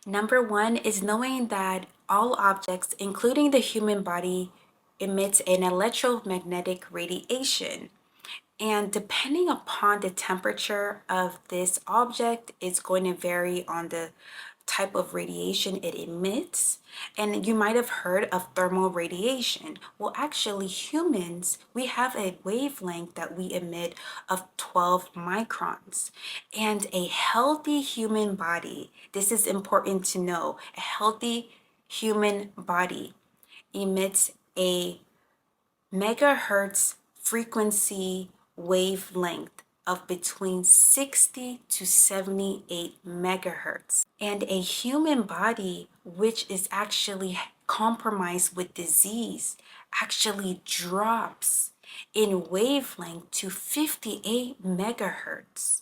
Number one is knowing that all objects, including the human body, emits an electromagnetic radiation. And depending upon the temperature of this object, it's going to vary on the type of radiation it emits. And you might have heard of thermal radiation. Well, actually, humans, we have a wavelength that we emit of 12 microns. And a healthy human body, this is important to know, a healthy human body emits a megahertz frequency wavelength of between 60 to 78 megahertz. And a human body, which is actually compromised with disease, actually drops in wavelength to 58 megahertz.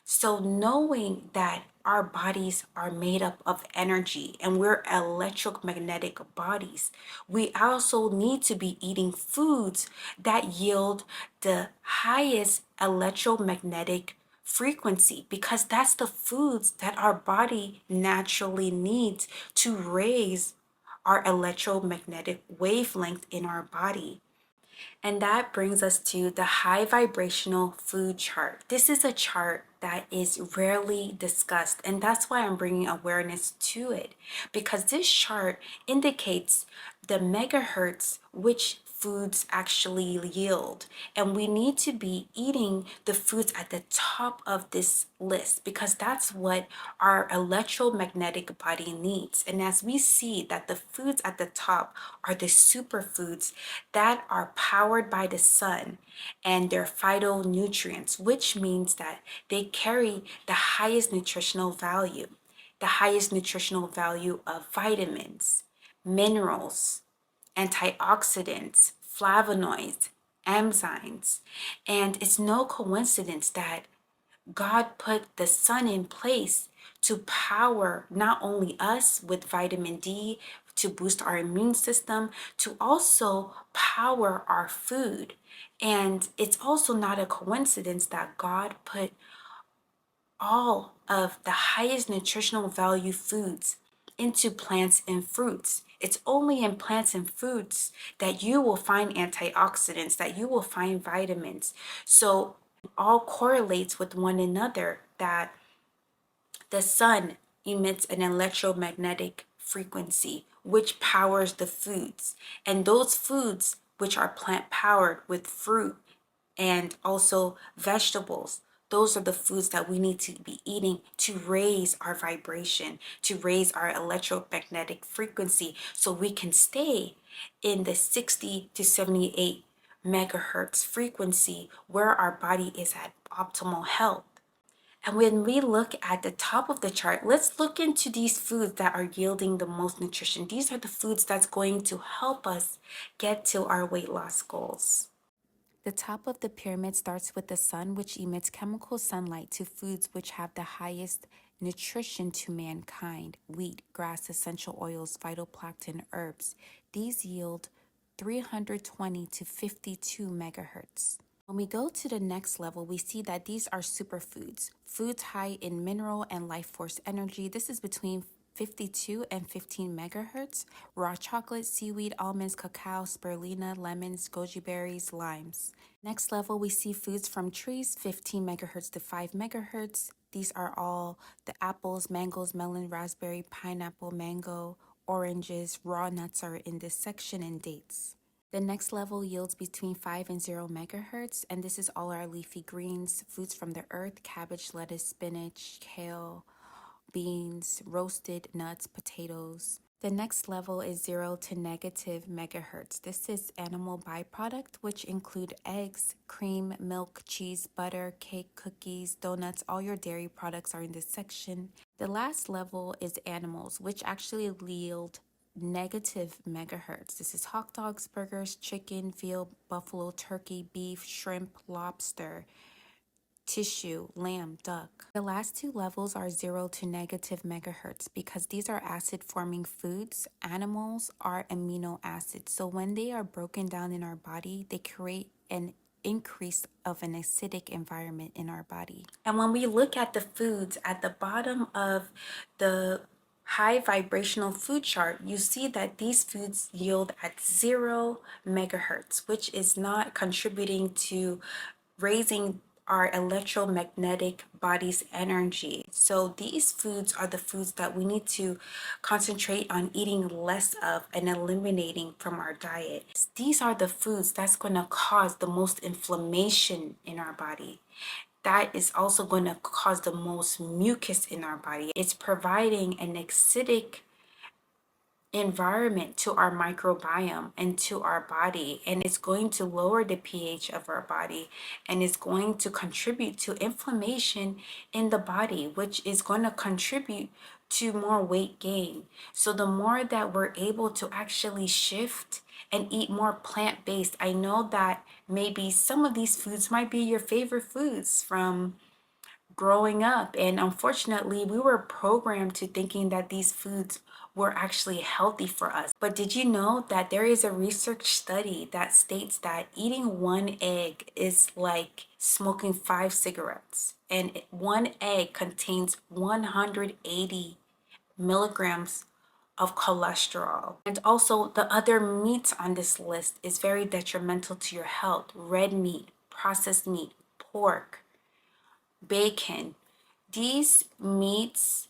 So knowing that our bodies are made up of energy and we're electromagnetic bodies, we also need to be eating foods that yield the highest electromagnetic frequency, because that's the foods that our body naturally needs to raise our electromagnetic wavelength in our body. And that brings us to the high vibrational food chart. This is a chart that is rarely discussed, and that's why I'm bringing awareness to it, because this chart indicates the megahertz which foods actually yield. And we need to be eating the foods at the top of this list, because that's what our electromagnetic body needs. And as we see that the foods at the top are the superfoods that are powered by the sun, and they're phytonutrients, which means that they carry the highest nutritional value, of vitamins, minerals, antioxidants, flavonoids, enzymes. And it's no coincidence that God put the sun in place to power not only us with vitamin D to boost our immune system, to also power our food. And it's also not a coincidence that God put all of the highest nutritional value foods into plants and fruits. It's only in plants and fruits that you will find antioxidants, that you will find vitamins. So all correlates with one another, that the sun emits an electromagnetic frequency which powers the foods. And those foods which are plant powered with fruit and also vegetables, those are the foods that we need to be eating to raise our vibration, to raise our electromagnetic frequency, so we can stay in the 60 to 78 megahertz frequency where our body is at optimal health. And when we look at the top of the chart, let's look into these foods that are yielding the most nutrition. These are the foods that's going to help us get to our weight loss goals. The top of the pyramid starts with the sun, which emits chemical sunlight to foods which have the highest nutrition to mankind: wheat, grass, essential oils, phytoplankton, herbs. These yield 320 to 52 megahertz. When we go to the next level, we see that these are superfoods, foods high in mineral and life force energy. This is between 52 and 15 megahertz. Raw chocolate, seaweed, almonds, cacao, spirulina, lemons, goji berries, limes. Next level, we see foods from trees, 15 megahertz to 5 megahertz. These are all the apples, mangoes, melon, raspberry, pineapple, mango, oranges. Raw nuts are in this section, and dates. The next level yields between 5 and 0 megahertz, and this is all our leafy greens, foods from the earth: cabbage, lettuce, spinach, kale, beans, roasted nuts, potatoes. The next level is 0 to negative megahertz. This is animal byproduct, which include eggs, cream, milk, cheese, butter, cake, cookies, donuts. All your dairy products are in this section. The last level is animals, which actually yield negative megahertz. This is hot dogs, burgers, chicken, veal, buffalo, turkey, beef, shrimp, lobster, tissue, lamb, duck. The last two levels are 0 to negative megahertz, because these are acid forming foods. Animals are amino acids. So when they are broken down in our body, they create an increase of an acidic environment in our body. And when we look at the foods at the bottom of the high vibrational food chart, you see that these foods yield at 0 megahertz, which is not contributing to raising our electromagnetic body's energy. So these foods are the foods that we need to concentrate on eating less of and eliminating from our diet. These are the foods that's going to cause the most inflammation in our body. That is also going to cause the most mucus in our body. It's providing an acidic environment to our microbiome and to our body, and it's going to lower the pH of our body, and it's going to contribute to inflammation in the body, which is going to contribute to more weight gain. So the more that we're able to actually shift and eat more plant-based, I know that maybe some of these foods might be your favorite foods from growing up, and unfortunately we were programmed to thinking that these foods were actually healthy for us. But did you know that there is a research study that states that eating one egg is like smoking 5 cigarettes, and one egg contains 180 milligrams of cholesterol. And also the other meats on this list is very detrimental to your health: red meat, processed meat, pork, bacon. These meats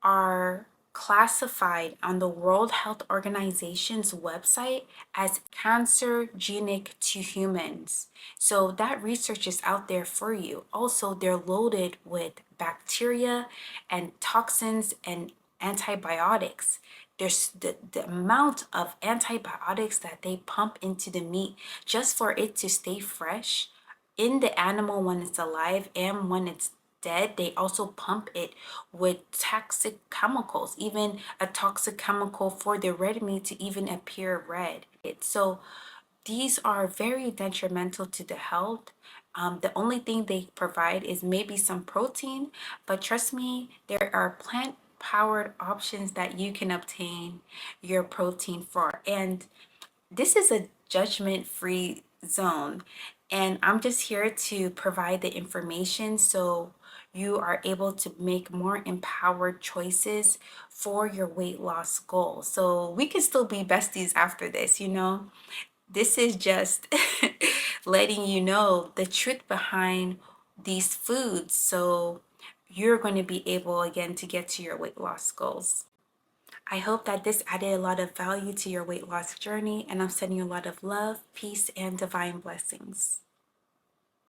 are classified on the World Health Organization's website as cancerogenic to humans. So that research is out there for you. Also, they're loaded with bacteria and toxins and antibiotics. There's the amount of antibiotics that they pump into the meat just for it to stay fresh in the animal when it's alive and when it's dead. They also pump it with toxic chemicals, even a toxic chemical for the red meat to even appear red. So these are very detrimental to the health. The only thing they provide is maybe some protein, but trust me, there are plant powered options that you can obtain your protein for. And this is a judgment-free zone, and I'm just here to provide the information so you are able to make more empowered choices for your weight loss goal. So we can still be besties after this, you know? This is just letting you know the truth behind these foods so you're going to be able again to get to your weight loss goals. I hope that this added a lot of value to your weight loss journey, and I'm sending you a lot of love, peace, and divine blessings.